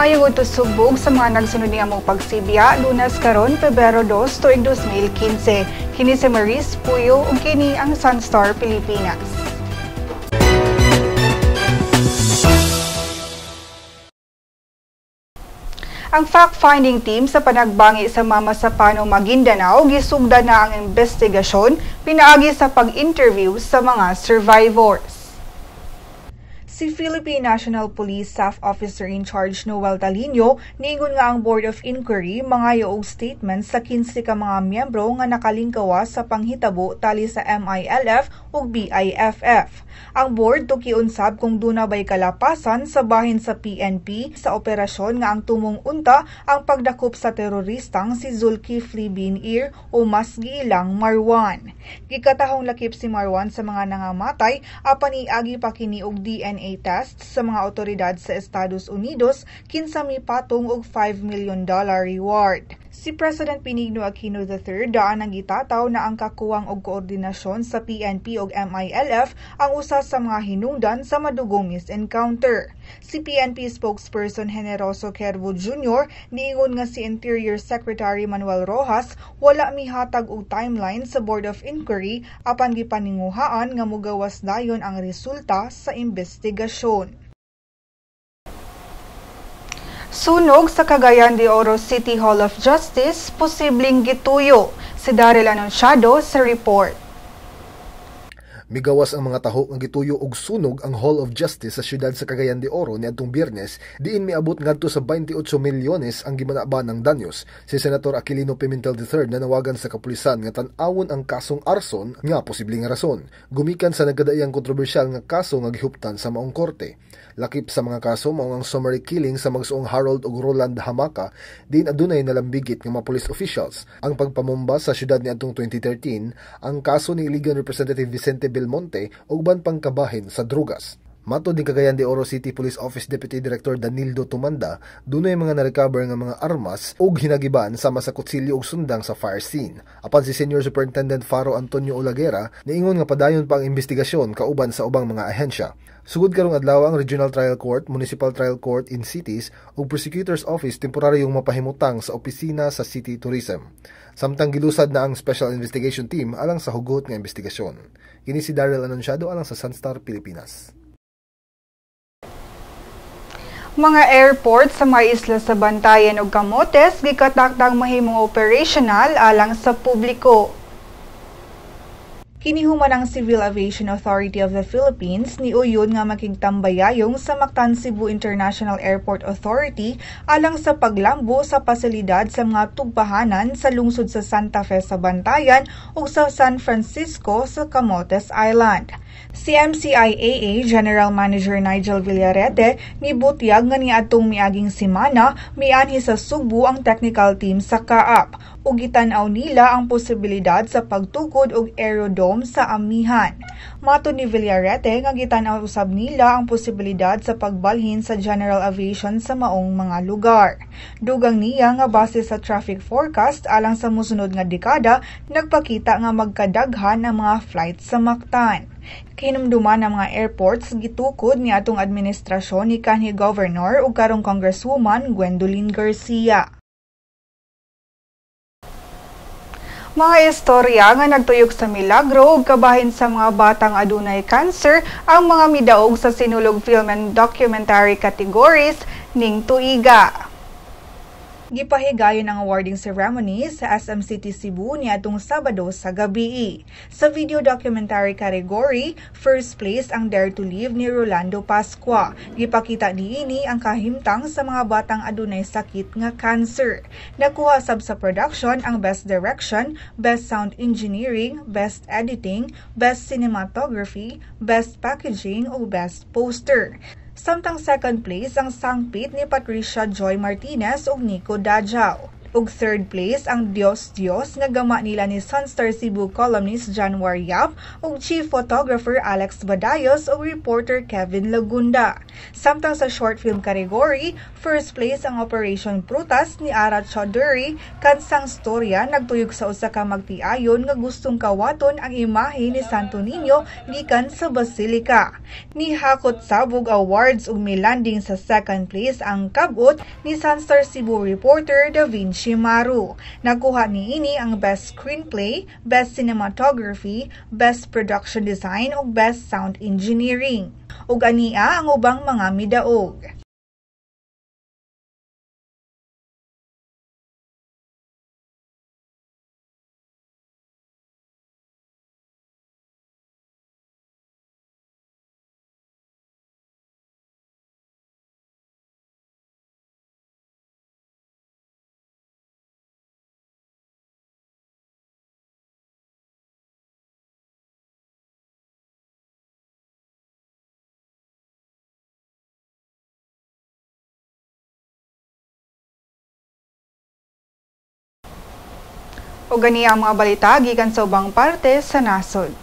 Maayong utusubog sa mga nagsunod niya mong pagsibya, Lunas karon Pebrero 2 tuig 2015. Kini si Maris Puyo ug kini ang Sunstar Pilipinas. Ang fact-finding team sa panagbangi sa Mama Sapano, Maguindanao gisugdan na ang investigasyon pinaagi sa pag-interview sa mga survivors. Si Philippine National Police Staff Officer in Charge Noel Talino niingon nga ang Board of Inquiry mga og statements sa 15 ka mga miyembro nga nakalingkawa sa panghitabo tali sa MILF ug BIFF. Ang board tukiunsab kung duna bay kalapasan sa bahin sa PNP sa operasyon nga ang tumong unta ang pagdakop sa teroristang si Zulkifli bin Ir o mas giilang Marwan. Gikatahong lakip si Marwan sa mga nangamatay apan iagi pa kini og DNA test sa mga otoridad sa Estados Unidos kinsa mipatong og $5 million reward. Si President Benigno Aquino III daan ang gitataw na ang kakuwang og koordinasyon sa PNP ug MILF ang usa sa mga hinungdan sa madugong misencounter. Si PNP spokesperson Generoso Kervo Jr. niingon nga si Interior Secretary Manuel Rojas wala mihatag og timeline sa Board of Inquiry apan gipaninguhaan nga mogawas dayon ang resulta sa investigasyon. Sunog sa Cagayan de Oro City Hall of Justice, posibleng gituyo. Si Daryl Anunciado sa report. Migawas ang mga taho nga gituyo og sunog ang Hall of Justice sa siyudad sa Cagayan de Oro niadtong Biyernes, diin miabot ngadto sa 28 milyones ang gimanaba ng danyos. Si Senator Aquilino Pimentel III nanawagan sa kapulisan nga tan-awon ang kasong arson nga posibleng rason. Gumikan sa nagkadaiyang kontrobersyal nga kaso nga gihuptan sa maong korte. Lakip sa mga kaso mao ang summary killing sa magsuong Harold ug Roland Hamaka, diin adunay nalambigit nga mga police officials. Ang pagpamomba sa siyudad niadtong 2013, ang kaso ni Iligan Representative Vicente Belmonte ug ban pangkabahin sa drugas. Matod ni Cagayan de Oro City Police Office Deputy Director Danildo Tumanda, dunay mga na-recover nga mga armas ug hinagiban sama sa kutsilyo ug sundang sa fire scene. Apan si Senior Superintendent Faro Antonio Olagera niingon nga padayon pa ang investigasyon kauban sa ubang mga ahensya. Sugod karong adlaw ang Regional Trial Court, Municipal Trial Court in Cities ug Prosecutor's Office temporaryong mapahimutang sa opisina sa City Tourism. Samtang gilusad na ang Special Investigation Team alang sa hugot nga investigasyon. Kini si Daryl Anunciado alang sa Sunstar Pilipinas. Mga airport sa mga isla sa Bantayan ug Camotes gikatakdang mahimong operational alang sa publiko. Kinihuman ang Civil Aviation Authority of the Philippines niuyon nga makigtambayayong sa Mactan Cebu International Airport Authority alang sa paglambo sa pasilidad sa mga tugpahanan sa lungsod sa Santa Fe sa Bantayan ug sa San Francisco sa Camotes Island. Si MCIAA General Manager Nigel Villarete nibutyag nga niadtong miaging semana mianhi sa Subo ang technical team sa CAAP ug gitan-aw nila ang posibilidad sa pagtukod og aerodrome sa amihan. Matod ni Villarete nga gitan-aw usab nila ang posibilidad sa pagbalhin sa general aviation sa maong mga lugar. Dugang niya nga base sa traffic forecast alang sa mosunod nga dekada nagpakita nga magkadaghan ang mga flights sa Mactan. Hinumduman ang mga airports gitukod ni atong administrasyon ni kanhi Governor ug karong Congresswoman Gwendolyn Garcia. Mga istorya nga nagtuyok sa milagro ug kabahin sa mga batang adunay cancer ang mga midaog sa sinulog film and documentary categories ning tuiga. Gipahigayon ang awarding ceremony sa SM City Cebu niadtong Sabado sa gabi. Sa video documentary category, first place ang Dare to Live ni Rolando Pascua. Gipakita niini ang kahimtang sa mga batang adunay sakit nga cancer. Nakuha sab sa production ang Best Direction, Best Sound Engineering, Best Editing, Best Cinematography, Best Packaging ug Best Poster. Samtang second place ang sangpit ni Patricia Joy Martinez ug Nico Dajao. ug third place ang Dios Dios nga gama nila ni Sunstar Cebu columnist Januar Yap ug chief photographer Alex Badayos ug reporter Kevin Lagunda. Samtang sa short film category, first place ang Operation Prutas ni Ara Chaudhary kansang storya nagtuyog sa usa ka magtiayon nga gustong kawaton ang imahe ni Santo Niño gikan sa Basilica. Ni hakot sabog awards ug milanding sa second place ang Kabot ni Sunstar Cebu reporter Da Vinci Maru. Nakuha niini ang Best Screenplay, Best Cinematography, Best Production Design ug Best Sound Engineering. Ug ania ang ubang mga midaog. O gani ang mga balita gikan sa ubang parte sa nasod.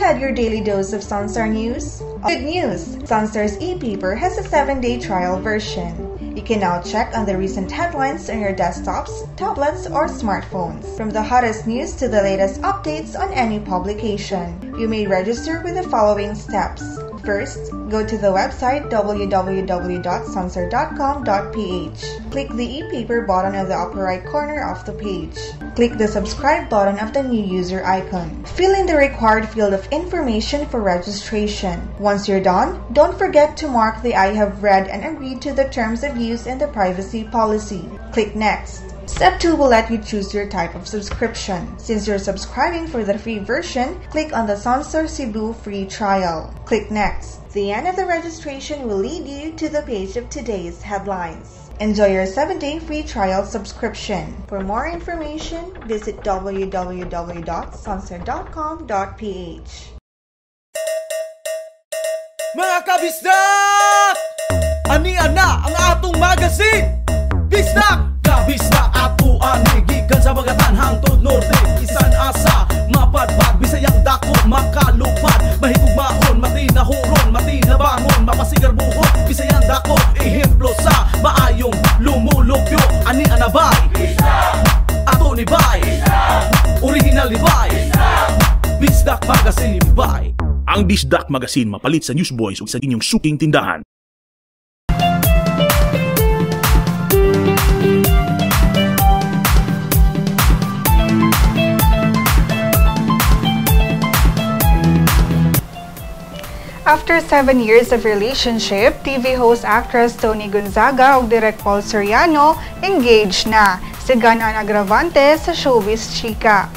Had your daily dose of Sunstar news? Good news! Sunstar's e-paper has a 7-day trial version. You can now check on the recent headlines on your desktops, tablets, or smartphones. From the hottest news to the latest updates on any publication. You may register with the following steps. First, go to the website www.sunstar.com.ph. Click the e-paper button on the upper right corner of the page. Click the subscribe button of the new user icon. Fill in the required field of information for registration. Once you're done, don't forget to mark the I have read and agreed to the terms of use and the privacy policy. Click Next. Step 2 will let you choose your type of subscription. Since you're subscribing for the free version, click on the Sunstar Cebu free trial. Click Next. The end of the registration will lead you to the page of today's headlines. Enjoy your 7-day free trial subscription. For more information, visit www.sunstar.com.ph. Mga kabisdak! Ani-ana ang atong magazine! Bisdak! Kabisdak ato ani gikan sa bagatan hangtod norte. Isan asa mapadpad Bisayang dako makalupad. Mahigugmaon, matinahuron, matinabangon, mapasigar buhot. Bisayang dako ehemplo sa maayong lumulupyo. Ani-ana bay? Ato ni bay? Original ni bay? Bisdak Magazine ni bay. Ang Bisdak Magazine mapalit sa Newsboys ug sa inyong suking tindahan. After 7 years of relationship, TV host actress Tony Gonzaga ug Direk Paul Soriano engaged na. Sigan ang agravante sa showbiz chika.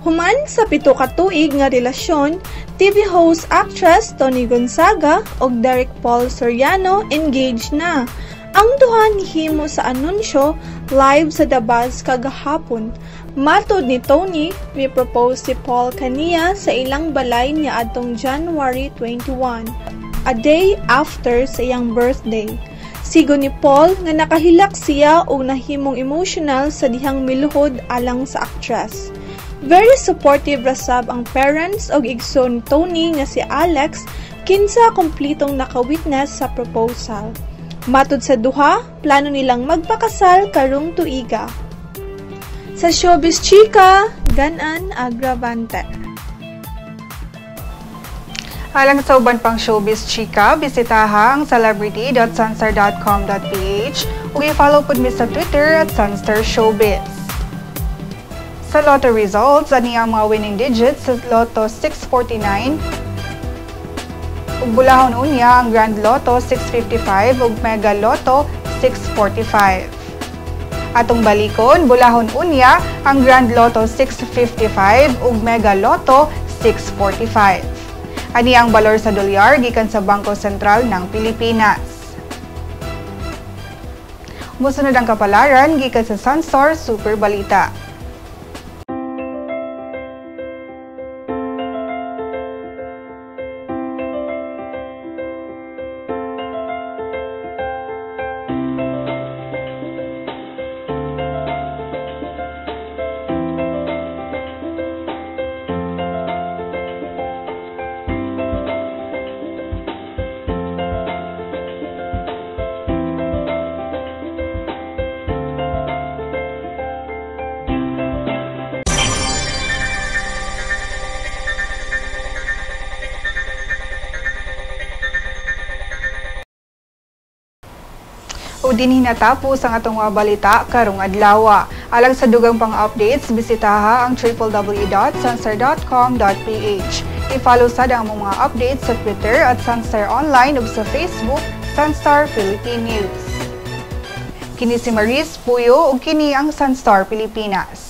Human sa 7 ka tuig nga relasyon, TV host actress Tony Gonzaga ug Direk Paul Soriano engaged na. Ang duha nihimo sa anunsyo live sa The Buzz kagahapon. Matod ni Tony, may propose si Paul kaniya sa ilang balay niya adtong January 21, a day after sa iyang birthday. Sigo ni Paul nga nakahilak siya og nahimong emotional sa dihang miluhod alang sa actress. Very supportive rasab ang parents og igsoon ni Tony nga si Alex kinsa kumplitong nakawitness sa proposal. Matod sa duha, plano nilang magpakasal karong tuiga. Sa showbiz chika, ganan agravante. Alang sa uban pang showbiz chika, bisitaha ang celebrity.sunstar.com.ph ug i-follow pud mi sa Twitter @SunstarShowbiz. Sa Lotto results, ani ang mga winning digits sa Lotto 649, ug bulahon unya ang Grand Lotto 655 ug Mega Lotto 645. Atong balikon, bulahon unya ang Grand Lotto 655 ug Mega Lotto 645. Ani ang balor sa dolyar gikan sa Bangko Sentral ng Pilipinas. Musunod ang kapalaran gikan sa Sunstar Super Balita. O dinhi natapos ang atong mga balita karong adlaw. Alang sa dugang pang updates, bisitaha ang www.sunstar.com.ph. I-follow sad ang mga updates sa Twitter at Sunstar Online ug sa Facebook, Sunstar Philippine News. Kini si Maris Puyo ug kini ang Sunstar Pilipinas.